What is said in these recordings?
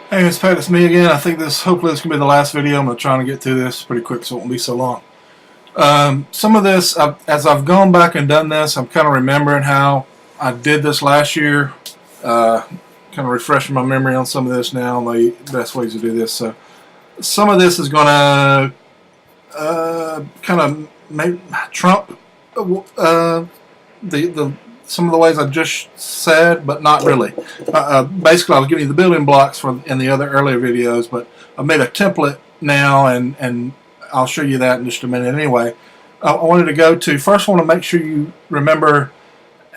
Hey, it's Pat, it's me again. I think hopefully this can be the last video. I'm going to try and get through this pretty quick so it won't be so long. Some of this, as I've gone back and done this, I'm kind of remembering how I did this last year. Kind of refreshing my memory on some of this now, the best ways to do this. So some of this is going to kind of make trump the some of the ways I just said, but not really. Basically, I was giving you the building blocks in the other earlier videos, but I made a template now, and I'll show you that in just a minute. Anyway, I wanted to go to first. I want to make sure you remember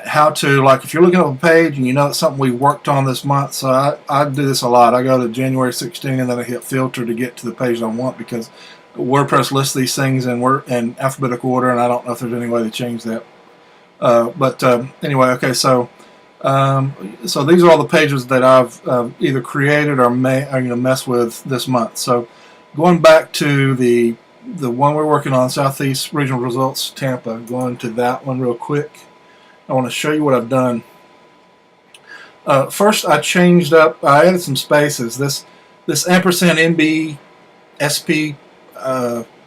how to, like, if you're looking at a page and you know it's something we worked on this month. So I do this a lot. I go to January 16 and then I hit filter to get to the page I want, because WordPress lists these things in alphabetical order, and I don't know if there's any way to change that. Anyway, okay, so these are all the pages that I've either created or mess with this month. So going back to the one we're working on, Southeast Regional Results Tampa, going to that one real quick. I want to show you what I've done. First, I added some spaces. This ampersand MB SP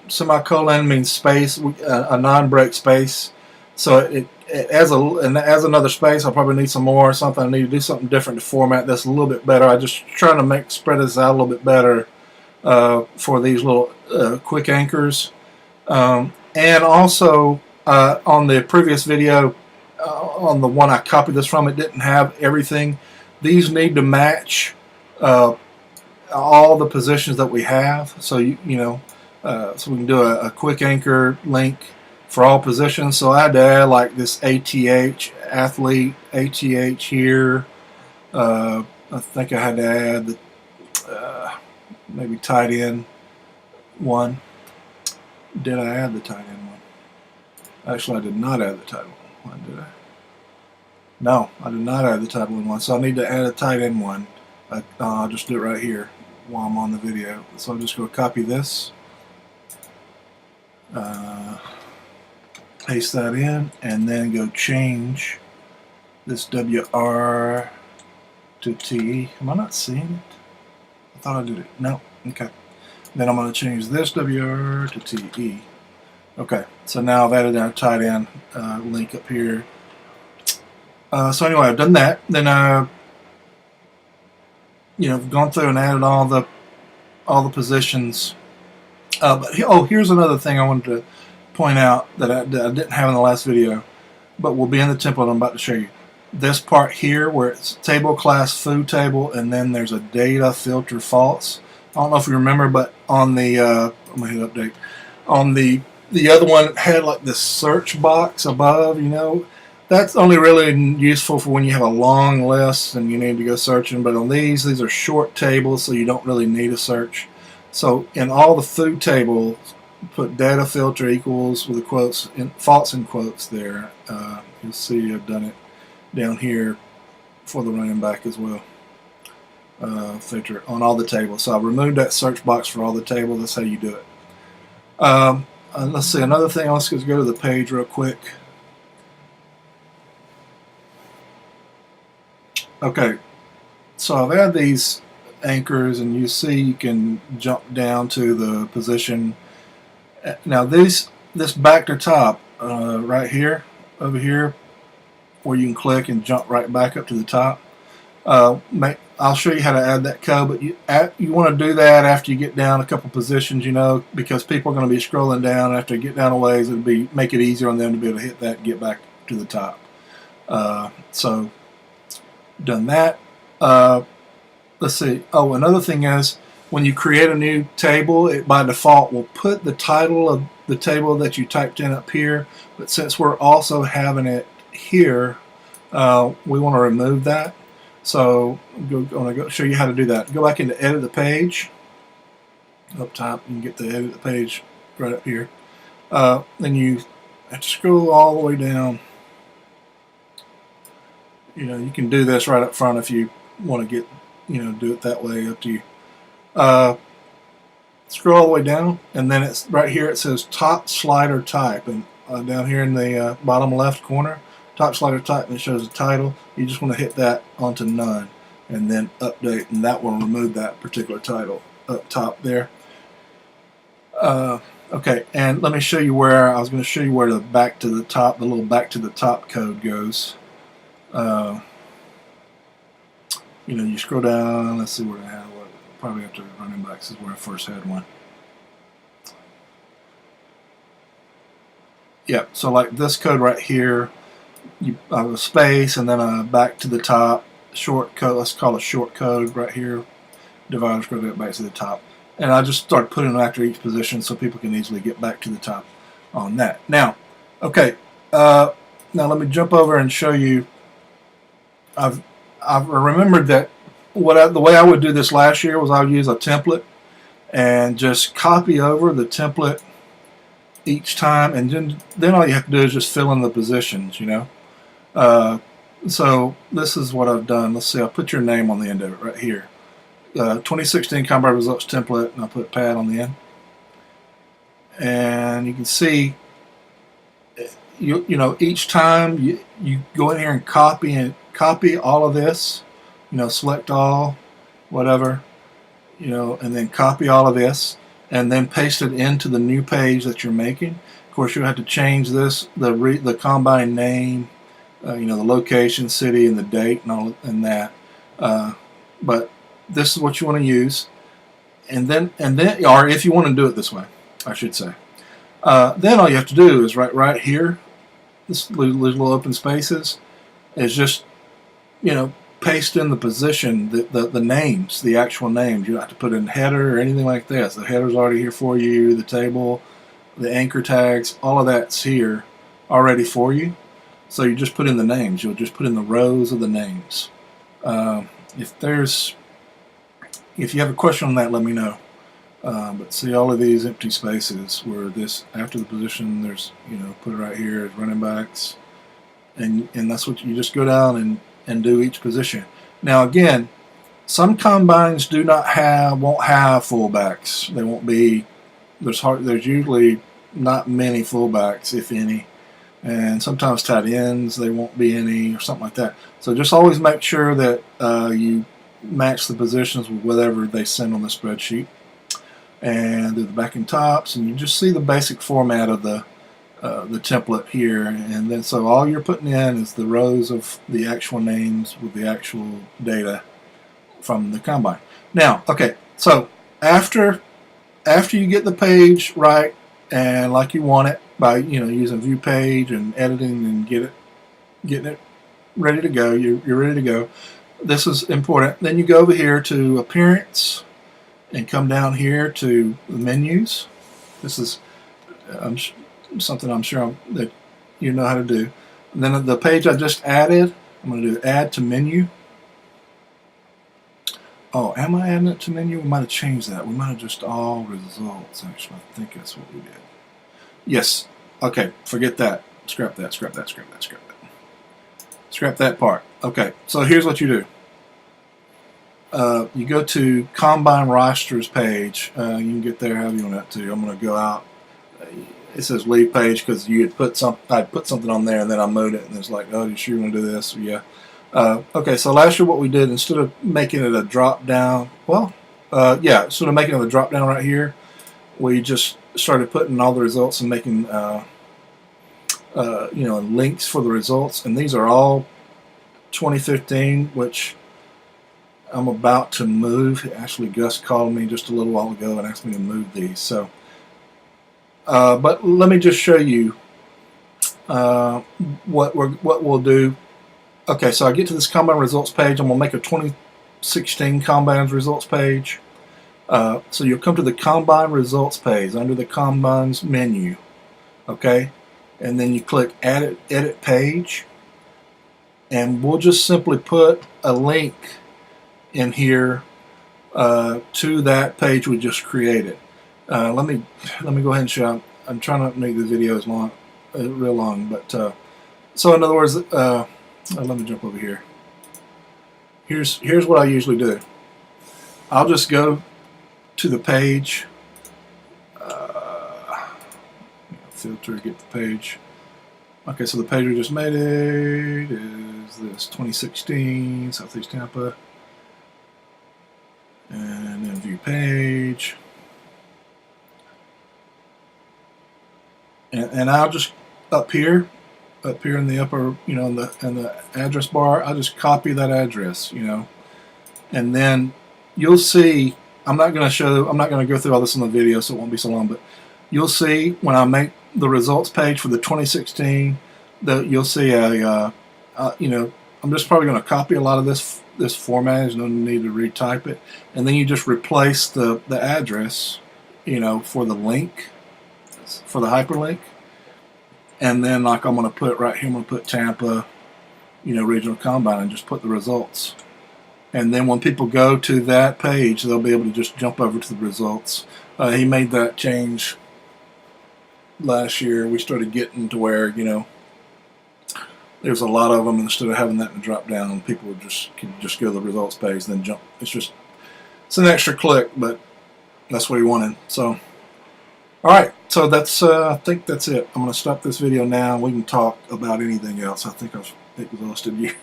semicolon means space, a non-break space. So it as another space. I'll probably need some more or something. I need to do something different to format this a little bit better. I just trying to spread this out a little bit better for these little quick anchors. And also on the previous video, on the one I copied this from, it didn't have everything. These need to match all the positions that we have. So so we can do a quick anchor link for all positions. So I had to add like this ATH, athlete, ATH here. I think I had to add the maybe tight end one. Did I add the tight end one? Actually, I did not add the tight end one, did I? No, I did not add the tight end one. So I need to add a tight end one. I'll just do it right here while I'm on the video. So I'm just going to copy this. Paste that in, and then go change this WR to TE. Am I not seeing it? I thought I did it. No. Okay. Then I'm going to change this WR to TE. Okay. So now I've added our tight end link up here. So anyway, I've done that. Then I've gone through and added all the positions. Here's another thing I wanted to point out that I didn't have in the last video, but will be in the template I'm about to show you. This part here where it's table class food table, and then there's a data filter false. I don't know if you remember, but on the I'm gonna hit update. On the other one, it had like this search box above. That's only really useful for when you have a long list and you need to go searching. But on these are short tables, so you don't really need a search. So in all the food tables, put data filter equals with the quotes, false in quotes there. You'll see I've done it down here for the running back as well. Filter on all the tables. So I removed that search box for all the tables. That's how you do it. Let's see, another thing. Let's just go to the page real quick. Okay, so I've added these anchors, and you see you can jump down to the position. Now this back to top right here, over here, where you can click and jump right back up to the top. I'll show you how to add that code, but you want to do that after you get down a couple positions, because people are going to be scrolling down. After you get down a ways, make it easier on them to be able to hit that and get back to the top. So done that. Let's see. Oh, another thing is, when you create a new table, it by default will put the title of the table that you typed in up here. But since we're also having it here, we want to remove that. So I'm going to show you how to do that. Go back into edit the page. Up top, you can get the edit the page right up here. Then you have to scroll all the way down. You can do this right up front if you want to do it that way, up to you. Scroll all the way down, and then it's right here. It says top slider type, and down here in the bottom left corner, top slider type, and it shows the title. You just want to hit that onto none. and then update, and that will remove that particular title up top there. Okay, and let me show you where I was going to show you where the back to the top, the little back to the top code goes. You know, you scroll down. Let's see where I have what. Probably after running backs is where I first had one. Yep. So like this code right here, you have a space and then a back to the top short code. Let's call it short code right here. Dividers go back to the top, and I just start putting them after each position so people can easily get back to the top on that. Now, okay. Now let me jump over and show you. I've remembered that the way I would do this last year was I would use a template and just copy over the template each time, and then all you have to do is just fill in the positions, you know. So this is what I've done. Let's see, I'll put your name on the end of it right here. 2016 Combine Results template, and I'll put Pat on the end. And you can see, you know, each time you go in here and copy all of this, you know, select all, whatever, you know, and then copy all of this, and then paste it into the new page that you're making. Of course, you'll have to change this, the combine name, you know, the location, city, and the date, and all and that. But this is what you want to use, and then, or if you want to do it this way, I should say. Then all you have to do is right here, this little open spaces, is just, you know, paste in the position, the names, the actual names. You don't have to put in header or anything like this. The header's already here for you, the table, the anchor tags, all of that's here already for you. So you just put in the names. You'll just put in the rows of the names. If you have a question on that, let me know. But see all of these empty spaces where this, after the position, there's, you know, put it right here as running backs. And that's what you just go down and do each position. Now again, some combines won't have fullbacks. They won't be, there's usually not many fullbacks, if any. And sometimes tight ends, they won't be any or something like that. So just always make sure that you match the positions with whatever they send on the spreadsheet. And do the back and tops, and you just see the basic format of the template here, and then so all you're putting in is the rows of the actual names with the actual data from the combine. Now, okay, so after you get the page right and like you want it by, you know, using view page and editing and getting it ready to go, you're ready to go. This is important. Then you go over here to appearance and come down here to the menus. This is something I'm sure that you know how to do. And then the page I just added, I'm going to do add to menu. Oh, am I adding it to menu? We might have changed that. We might have just all results, actually. I think that's what we did. Yes. Okay, forget that. Scrap that, scrap that, scrap that, scrap that. Scrap that part. Okay, so here's what you do. You go to Combine Rosters page. You can get there however you want that to. I'm going to go out. It says leave page because you had I'd put something on there and then I moved it and it's like, oh, you sure you want to do this? Yeah. Okay, so last year what we did, instead of making it a drop down, instead of making it a drop down right here, we just started putting all the results and making links for the results, and these are all 2015, which I'm about to move. Actually, Gus called me just a little while ago and asked me to move these. So, but let me just show you what we'll do. Okay, so I get to this Combine results page. I'm gonna make a 2016 Combine results page. So you'll come to the Combine results page under the Combines menu. Okay, and then you click edit page, and we'll just simply put a link in here to that page we just created. Let me go ahead and show. I'm trying not to make the videos real long, but so in other words, let me jump over here. Here's what I usually do. I'll just go to the page, filter, get the page. Okay, so the page we just made is this 2016 Southeast Tampa. page. And I'll just up here in the upper, you know, in the address bar, I'll just copy that address, you know, and then you'll see. I'm not going to go through all this in the video, so it won't be so long. But you'll see when I make the results page for the 2016, you'll see you know, I'm just probably going to copy a lot of this format. There's no need to retype it, and then you just replace the address, you know, for the link, for the hyperlink, and then like I'm going to put right here, I'm going to put Tampa, you know, Regional Combine, and just put the results. And then when people go to that page, they'll be able to just jump over to the results. He made that change last year. We started getting to where, you know, there's a lot of them. Instead of having that in the drop down, people would could just go to the results page, then jump. It's an extra click, but that's what he wanted. So, all right. So that's I think that's it. I'm going to stop this video now. We can talk about anything else. I think I've exhausted you.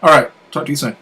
All right. Talk to you soon.